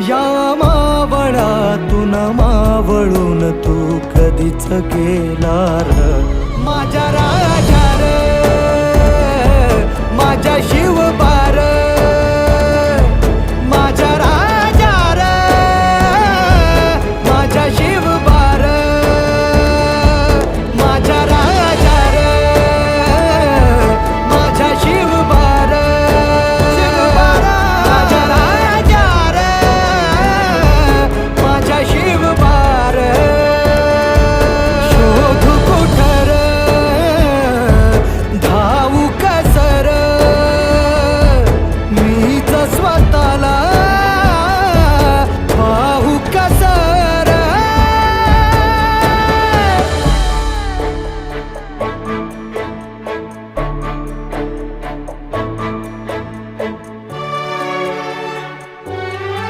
या मावळातून मावळून तू कधीच गेला र माझ्या राजा र माझ्या शिव